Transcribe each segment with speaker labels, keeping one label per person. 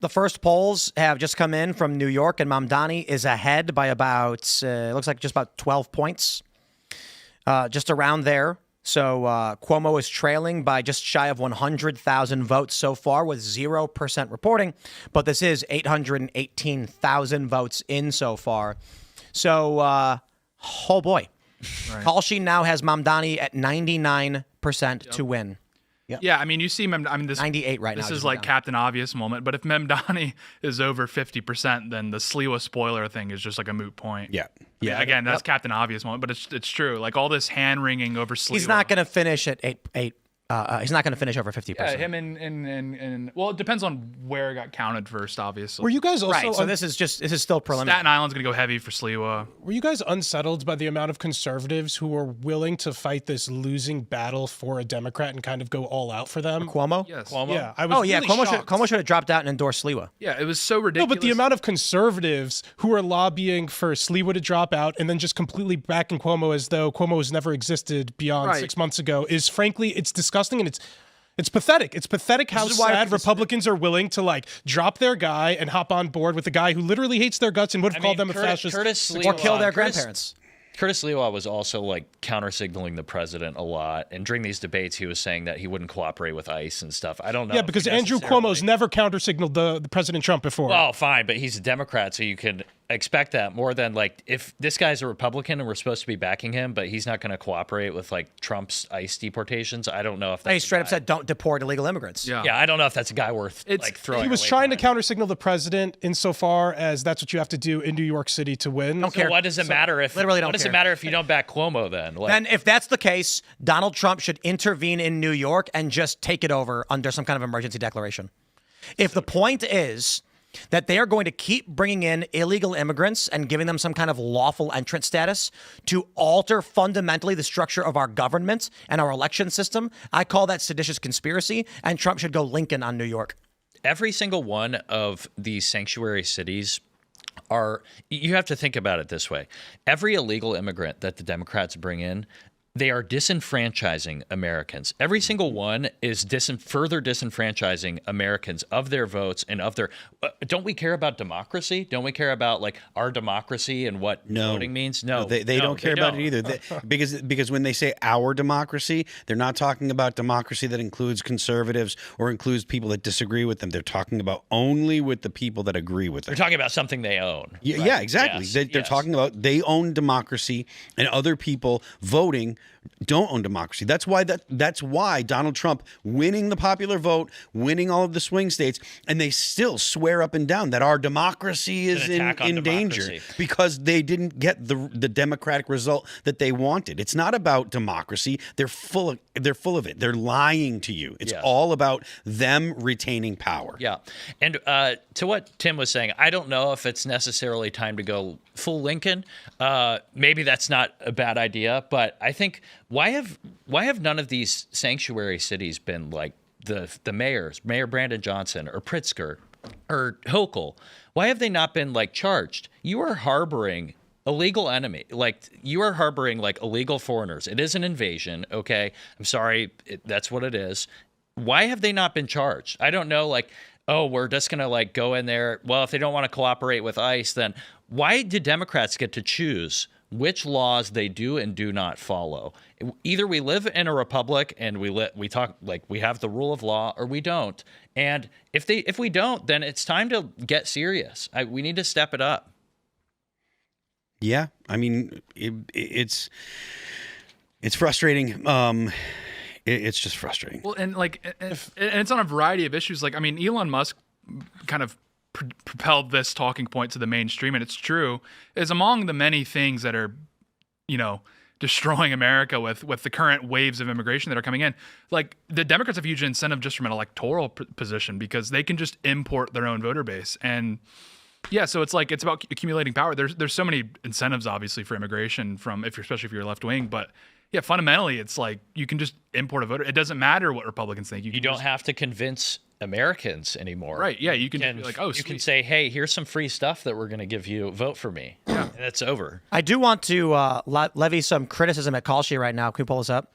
Speaker 1: The first polls have just come in from New York, and Mamdani is ahead by about, it looks like just about 12 points, just around there. So Cuomo is trailing by just shy of 100,000 votes so far with 0% reporting, but this is 818,000 votes in so far. So, oh boy. Right. Kalshi now has Mamdani at 99% to win.
Speaker 2: Yep. Yeah, I mean, you see, this
Speaker 1: 98 right now.
Speaker 2: This is like Captain Obvious moment, but if Mamdani is over 50%, then the Sliwa spoiler thing is just like a moot point.
Speaker 3: Yeah.
Speaker 2: Yeah. Again, that's Captain Obvious moment, but it's true. Like all this hand wringing over Sliwa.
Speaker 1: He's not going to finish at eight. He's not going to finish over 50%.
Speaker 2: Yeah, him and well, it depends on where it got counted first, obviously.
Speaker 3: Were you guys also
Speaker 1: right? So this is still preliminary.
Speaker 2: Staten Island's going to go heavy for Sliwa.
Speaker 3: Were you guys unsettled by the amount of conservatives who were willing to fight this losing battle for a Democrat and kind of go all out for them?
Speaker 1: Cuomo?
Speaker 2: Yes.
Speaker 3: Cuomo? Yeah, I was really
Speaker 1: Cuomo should have dropped out and endorsed Sliwa.
Speaker 2: Yeah, it was so ridiculous.
Speaker 3: No, but the amount of conservatives who are lobbying for Sliwa to drop out and then just completely backing Cuomo as though Cuomo has never existed beyond 6 months ago is frankly, it's disgusting and it's pathetic. It's pathetic how sad Republicans are willing to like drop their guy and hop on board with a guy who literally hates their guts and would have called them a fascist
Speaker 1: or kill their grandparents.
Speaker 4: Curtis Sliwa was also like counter-signaling the president a lot, and during these debates, he was saying that he wouldn't cooperate with ICE and stuff. I don't know.
Speaker 3: Yeah, because Andrew Cuomo's never counter-signaled the President Trump before.
Speaker 4: Well, fine, but he's a Democrat, so you can expect that more than like if this guy's a Republican and we're supposed to be backing him, but he's not going to cooperate with like Trump's ICE deportations. I don't know if that's
Speaker 1: he straight up said don't deport illegal immigrants.
Speaker 4: Yeah, I don't know if that's a guy worth like throwing.
Speaker 3: He was trying to counter-signal the president insofar as that's what you have to do in New York City to win.
Speaker 1: Don't care.
Speaker 4: What does it matter if
Speaker 1: literally
Speaker 4: what does it matter if you don't back Cuomo then? Like,
Speaker 1: then if that's the case, Donald Trump should intervene in New York and just take it over under some kind of emergency declaration. If the point is that they are going to keep bringing in illegal immigrants and giving them some kind of lawful entrant status to alter fundamentally the structure of our government and our election system, I call that seditious conspiracy, and Trump should go Lincoln on New York.
Speaker 4: Every single one of these sanctuary cities you have to think about it this way. Every illegal immigrant that the Democrats bring in, they are disenfranchising Americans. Every single one is further disenfranchising Americans of their votes and of their. Don't we care about democracy? Don't we care about like our democracy and what voting means? No,
Speaker 3: they don't care about it either. Because when they say our democracy, they're not talking about democracy that includes conservatives or includes people that disagree with them. They're talking about only with the people that agree with them.
Speaker 4: They're talking about something they own.
Speaker 3: Yeah, right? Yeah, exactly. Yes, they're talking about they own democracy, and other people voting don't own democracy. That's why Donald Trump winning the popular vote, winning all of the swing states, and they still swear up and down that our democracy is in danger because they didn't get the democratic result that they wanted. It's not about democracy. They're full of it. They're lying to you. It's all about them retaining power.
Speaker 4: Yeah. And to what Tim was saying, I don't know if it's necessarily time to go full Lincoln. Maybe that's not a bad idea, but I think why have none of these sanctuary cities been like the mayors, Mayor Brandon Johnson or Pritzker or Hochul? Why have they not been like charged? You are harboring illegal enemy, like you are harboring like illegal foreigners. It is an invasion. Okay, I'm sorry, that's what it is. Why have they not been charged? I don't know. Like, oh, we're just gonna like go in there. Well, if they don't want to cooperate with ICE, then why do Democrats get to choose which laws they do and do not follow? Either we live in a republic and we talk like we have the rule of law, or we don't. And if we don't, then it's time to get serious. We need to step it up.
Speaker 3: Yeah, I mean, it's frustrating. It's just frustrating.
Speaker 2: Well, and like, and it's on a variety of issues. Like, I mean, Elon Musk kind of propelled this talking point to the mainstream, and it's true, is among the many things that are, destroying America with the current waves of immigration that are coming in. Like, the Democrats have huge incentive just from an electoral position because they can just import their own voter base. And yeah, so it's like, it's about accumulating power. There's so many incentives, obviously, for immigration especially if you're left wing, but yeah, fundamentally, it's like you can just import a voter. It doesn't matter what Republicans think.
Speaker 4: You don't have to convince Americans anymore.
Speaker 2: Right, yeah, you can be like, oh,
Speaker 4: you can say, hey, here's some free stuff that we're going to give you. Vote for me. Yeah. And it's over.
Speaker 1: I do want to levy some criticism at Kalshi right now. Can we pull this up?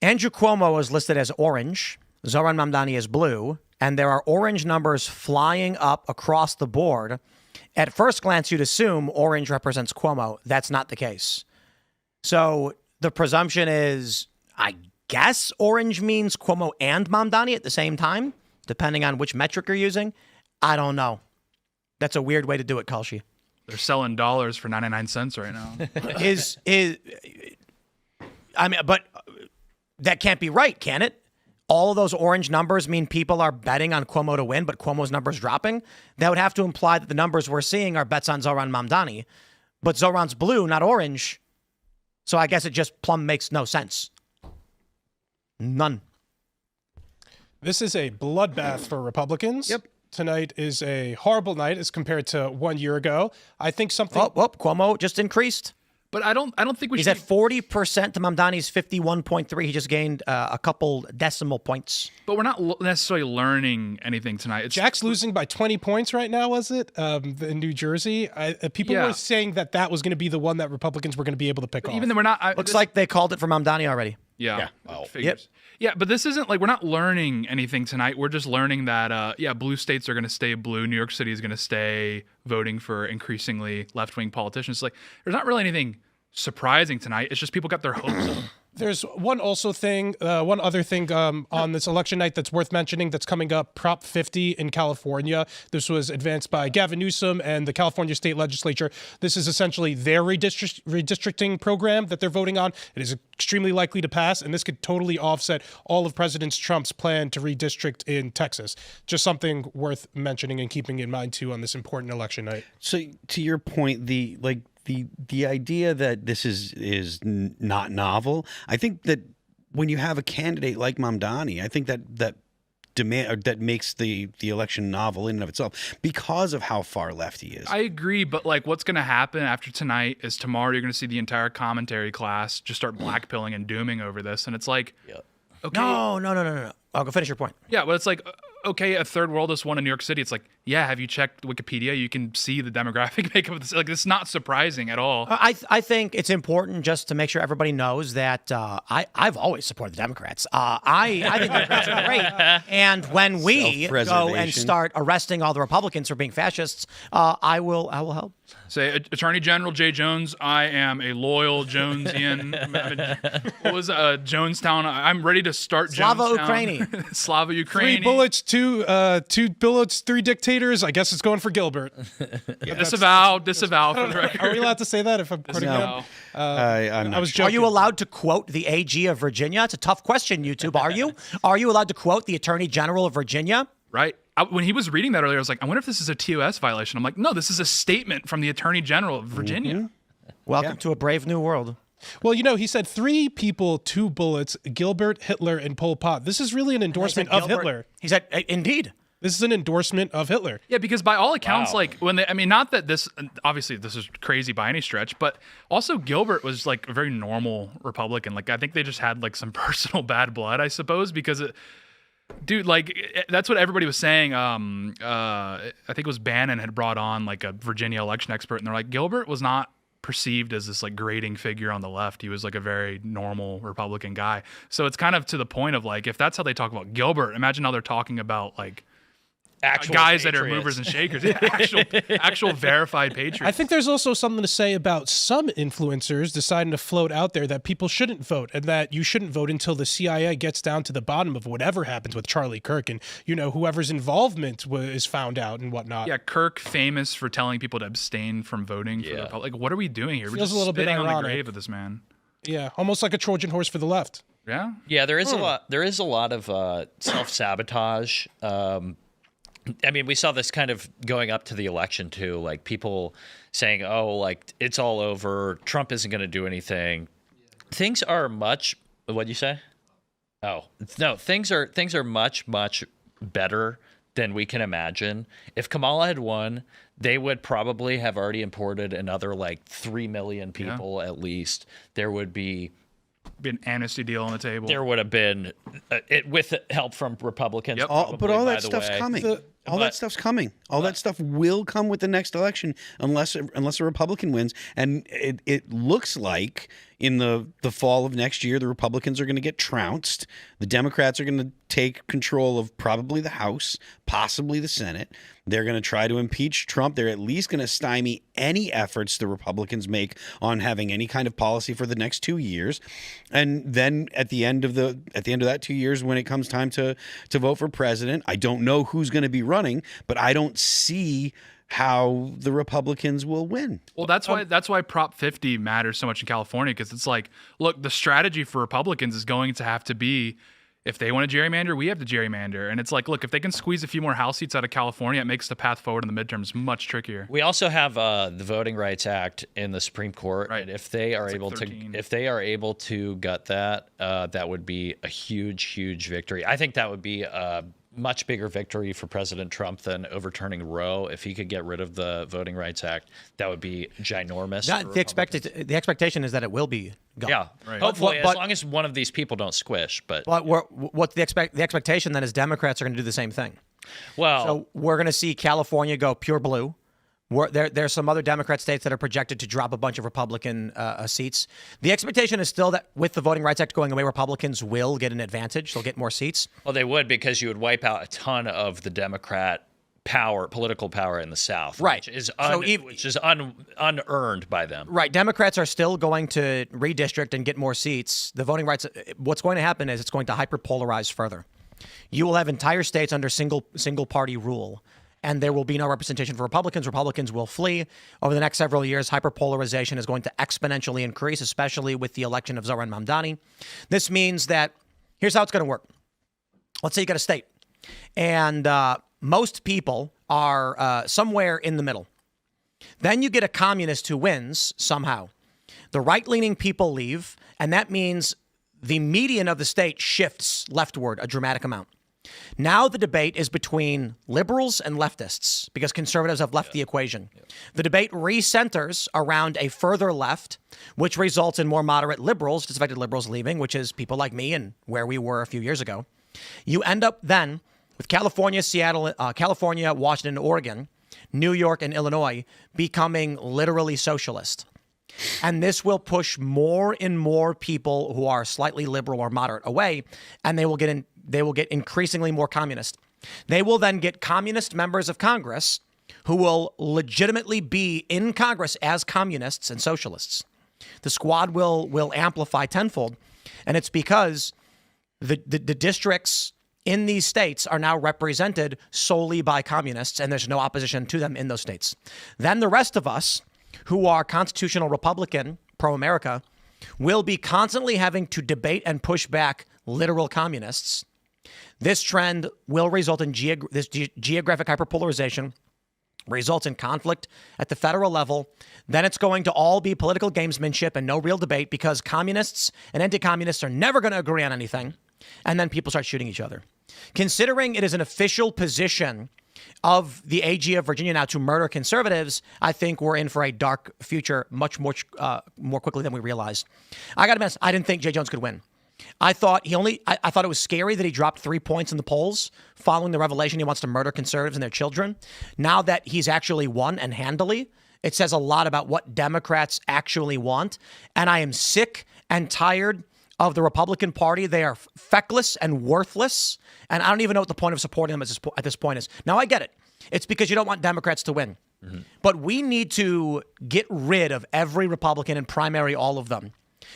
Speaker 1: Andrew Cuomo is listed as orange. Zohran Mamdani is blue. and there are orange numbers flying up across the board, at first glance, you'd assume orange represents Cuomo. That's not the case. So the presumption is, I guess orange means Cuomo and Mamdani at the same time, depending on which metric you're using. I don't know. That's a weird way to do it, Kalshi.
Speaker 2: They're selling dollars for 99 cents right now.
Speaker 1: But that can't be right, can it? All of those orange numbers mean people are betting on Cuomo to win, but Cuomo's numbers dropping? That would have to imply that the numbers we're seeing are bets on Zohran Mamdani. But Zohran's blue, not orange. So I guess it just plumb makes no sense. None.
Speaker 5: This is a bloodbath for Republicans.
Speaker 1: Yep.
Speaker 5: Tonight is a horrible night as compared to 1 year ago. I think something...
Speaker 1: Cuomo just increased.
Speaker 2: But I don't think we
Speaker 1: He's
Speaker 2: should.
Speaker 1: at 40% to Mamdani's 51.3. He just gained a couple decimal points.
Speaker 2: But we're not necessarily learning anything tonight.
Speaker 5: Jack's losing by 20 points right now, was it? In New Jersey. People were saying that was going to be the one that Republicans were going to be able to pick off.
Speaker 2: Even though we're not.
Speaker 1: Looks like they called it for Mamdani already.
Speaker 2: Yeah.
Speaker 3: Wow.
Speaker 2: Figures. Yeah, but this isn't like we're not learning anything tonight. We're just learning that, blue states are going to stay blue. New York City is going to stay voting for increasingly left-wing politicians. Like, there's not really anything surprising tonight. It's just people got their hopes up.
Speaker 5: There's one other thing on this election night that's worth mentioning that's coming up, Prop 50 in California. This was advanced by Gavin Newsom and the California State Legislature. This is essentially their redistricting program that they're voting on. It is extremely likely to pass, and this could totally offset all of President Trump's plan to redistrict in Texas. Just something worth mentioning and keeping in mind, too, on this important election night.
Speaker 3: So to your point, the idea that this is not novel, I think that when you have a candidate like Mamdani, I think that makes the election novel in and of itself because of how far left he is.
Speaker 2: I agree, but like what's going to happen after tonight is tomorrow you're going to see the entire commentary class just start blackpilling and dooming over this, and it's like, okay,
Speaker 1: No. I'll go finish your point.
Speaker 2: Yeah, but it's like, okay, a third worldist one in New York City. It's like, yeah, have you checked Wikipedia? You can see the demographic makeup of this. Like, it's not surprising at all.
Speaker 1: I think it's important just to make sure everybody knows that I've always supported the Democrats. I think the Democrats are great. And when we go and start arresting all the Republicans for being fascists, I will help.
Speaker 2: Say, Attorney General Jay Jones, I am a loyal Jonesian. What was Jonestown? I'm ready to start
Speaker 1: Slava
Speaker 2: Jonestown.
Speaker 1: Ukraini.
Speaker 2: Slava Ukraini.
Speaker 5: 3 bullets, two bullets, 3 dictators. I guess it's going for Gilbert.
Speaker 2: Disavow for the record.
Speaker 5: Are we allowed to say that if I'm quoting him?
Speaker 3: I'm not
Speaker 5: I was
Speaker 3: sure.
Speaker 1: Are
Speaker 5: joking.
Speaker 1: you allowed to quote the AG of Virginia? It's a tough question, YouTube. Are you? Are you allowed to quote the Attorney General of Virginia?
Speaker 2: Right. When he was reading that earlier, I was like, I wonder if this is a TOS violation. I'm like, no, this is a statement from the Attorney General of Virginia.
Speaker 3: Mm-hmm.
Speaker 1: Welcome to a brave new world.
Speaker 5: Well, he said 3 people, 2 bullets, Gilbert, Hitler, and Pol Pot. This is really an endorsement of Hitler.
Speaker 1: He said, indeed.
Speaker 5: This is an endorsement of Hitler.
Speaker 2: Yeah, because by all accounts, like not that this, obviously this is crazy by any stretch, but also Gilbert was like a very normal Republican. Like, I think they just had like some personal bad blood, I suppose, because dude, like that's what everybody was saying. I think it was Bannon had brought on like a Virginia election expert, and they're like, Gilbert was not perceived as this like grating figure on the left. He was like a very normal Republican guy. So it's kind of to the point of like, if that's how they talk about Gilbert, imagine how they're talking about like
Speaker 4: Actual
Speaker 2: guys
Speaker 4: patriots.
Speaker 2: that are movers and shakers. Yeah, actual verified patriots.
Speaker 5: I think there's also something to say about some influencers deciding to float out there that people shouldn't vote and that you shouldn't vote until the CIA gets down to the bottom of whatever happens with Charlie Kirk and, whoever's involvement is found out and whatnot.
Speaker 2: Yeah, Kirk famous for telling people to abstain from voting for the Republic. Like, what are we doing here? We're
Speaker 5: Feels
Speaker 2: just
Speaker 5: a little bit
Speaker 2: spitting on the
Speaker 5: ironic.
Speaker 2: grave of this man.
Speaker 5: Yeah, almost like a Trojan horse for the left.
Speaker 2: Yeah?
Speaker 4: Yeah, there is a lot. There is a lot of self-sabotage. I mean, we saw this kind of going up to the election too, like people saying, "Oh, like it's all over. Trump isn't going to do anything." Things are much. What'd you say? Oh no, things are much better than we can imagine. If Kamala had won, they would probably have already imported another like 3 million people at least. There would be
Speaker 2: An amnesty deal on the table.
Speaker 4: There would have been with help from Republicans.
Speaker 2: Yep.
Speaker 4: probably,
Speaker 3: But all
Speaker 4: by
Speaker 3: that
Speaker 4: the
Speaker 3: stuff's
Speaker 4: way.
Speaker 3: coming. All that stuff's coming. All that stuff will come with the next election, unless a Republican wins. And it looks like in the fall of next year, the Republicans are going to get trounced. The Democrats are going to take control of probably the House, possibly the Senate. They're going to try to impeach Trump. They're at least going to stymie any efforts the Republicans make on having any kind of policy for the next 2 years. And then at the end of that 2 years, when it comes time to vote for president, I don't know who's going to be running, but I don't see how the Republicans will win.
Speaker 2: Well, that's why Prop 50 matters so much in California, because it's like, look, the strategy for Republicans is going to have to be, if they want to gerrymander, we have to gerrymander. And it's like, look, if they can squeeze a few more House seats out of California, it makes the path forward in the midterms much trickier.
Speaker 4: We also have the Voting Rights Act in the Supreme Court,
Speaker 2: Right.
Speaker 4: and if they are able to gut that, that would be a huge victory. I think that would be a much bigger victory for President Trump than overturning Roe. If he could get rid of the Voting Rights Act, that would be ginormous.
Speaker 1: The expectation is that it will be gone.
Speaker 4: Yeah,
Speaker 2: Right.
Speaker 4: hopefully,
Speaker 1: But-
Speaker 4: as long as one of these people don't squish. But
Speaker 1: What's the expectation then is Democrats are going to do the same thing.
Speaker 4: well,
Speaker 1: So we're going to see California go pure blue. There's some other Democrat states that are projected to drop a bunch of Republican seats. The expectation is still that with the Voting Rights Act going away, Republicans will get an advantage. They'll get more seats.
Speaker 4: well, they would, because you would wipe out a ton of the Democrat political power in the South,
Speaker 1: Right.
Speaker 4: Which is
Speaker 1: So
Speaker 4: unearned by them.
Speaker 1: Right. Democrats are still going to redistrict and get more seats. The voting rights, what's going to happen is it's going to hyperpolarize further. You will have entire states under single party rule, and there will be no representation for Republicans. Republicans will flee. Over the next several years, hyperpolarization is going to exponentially increase, especially with the election of Zohran Mamdani. This means that here's how it's going to work. Let's say you got a state, and most people are somewhere in the middle. Then you get a communist who wins somehow. The right-leaning people leave, and that means the median of the state shifts leftward a dramatic amount. Now the debate is between liberals and leftists because conservatives have left the equation. The debate recenters around a further left, which results in more moderate liberals, disaffected liberals leaving, which is people like me and where we were a few years ago. You end up then with California, Seattle, California, Washington, Oregon, New York, and Illinois becoming literally socialist. And this will push more and more people who are slightly liberal or moderate away, and they will get increasingly more communist. They will then get communist members of Congress who will legitimately be in Congress as communists and socialists. The squad will amplify tenfold, and it's because the districts in these states are now represented solely by communists, and there's no opposition to them in those states. Then the rest of us, who are constitutional Republican, pro-America, will be constantly having to debate and push back literal communists. This trend will result in geographic hyperpolarization, results in conflict at the federal level. Then it's going to all be political gamesmanship and no real debate because communists and anti-communists are never going to agree on anything. And then people start shooting each other. Considering it is an official position of the AG of Virginia now to murder conservatives, I think we're in for a dark future much more quickly than we realized. I got to be honest, I didn't think Jay Jones could win. I thought I thought it was scary that he dropped 3 points in the polls following the revelation he wants to murder conservatives and their children. Now that he's actually won and handily, it says a lot about what Democrats actually want. And I am sick and tired of the Republican Party. They are feckless and worthless. And I don't even know what the point of supporting them at this point is. Now, I get it. It's because you don't want Democrats to win. Mm-hmm. But we need to get rid of every Republican and primary all of them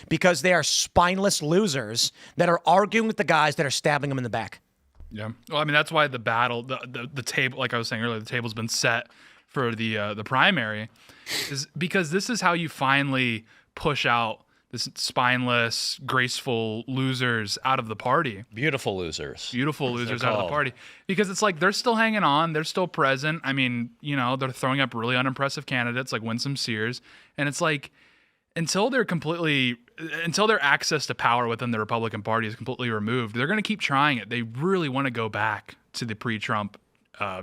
Speaker 1: because they are spineless losers that are arguing with the guys that are stabbing them in the back.
Speaker 2: Yeah. Well, I mean, that's why the battle, the table, like I was saying earlier, the table's been set for the primary, is because this is how you finally push out this spineless, graceful losers out of the party.
Speaker 4: Beautiful losers.
Speaker 2: Beautiful losers out of the party. Because it's like they're still hanging on. They're still present. I mean, you know, they're throwing up really unimpressive candidates like Winsome Sears. And it's like until their access to power within the Republican Party is completely removed, they're going to keep trying it. They really want to go back to the pre-Trump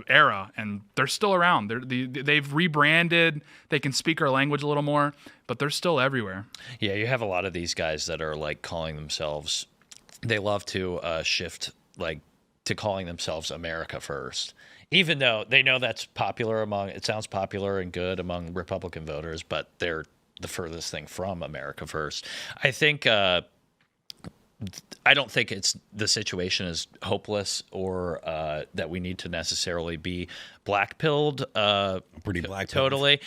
Speaker 2: era, and they're still around. They've rebranded. They can speak our language a little more, but they're still everywhere.
Speaker 4: Yeah, you have a lot of these guys that are like calling themselves. They love to shift like to calling themselves America First, even though they know that's popular among. It sounds popular and good among Republican voters, but they're the furthest thing from America first. I think I don't think the situation is hopeless or that we need to necessarily be black-pilled.
Speaker 3: Pretty black-pilled.
Speaker 4: Totally.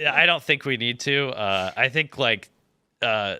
Speaker 4: I don't think we need to. I think I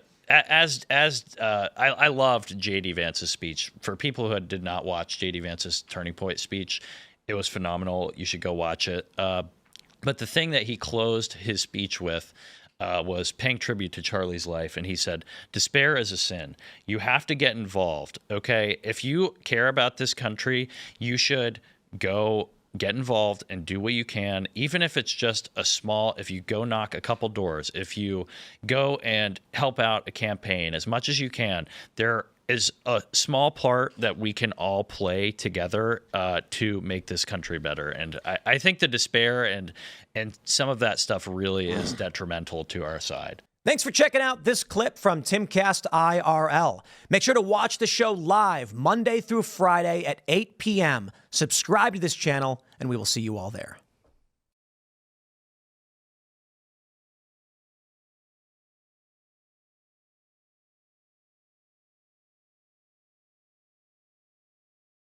Speaker 4: loved J.D. Vance's speech. For people who did not watch J.D. Vance's Turning Point speech, it was phenomenal. You should go watch it. But the thing that he closed his speech with was paying tribute to Charlie's life. And he said, despair is a sin. You have to get involved, okay? If you care about this country, you should go get involved and do what you can, even if it's just if you go knock a couple doors, if you go and help out a campaign as much as you can, there is a small part that we can all play together to make this country better. And I think the despair and some of that stuff really is detrimental to our side.
Speaker 1: Thanks for checking out this clip from Timcast IRL. Make sure to watch the show live Monday through Friday at 8 p.m. Subscribe to this channel, and we will see you all there.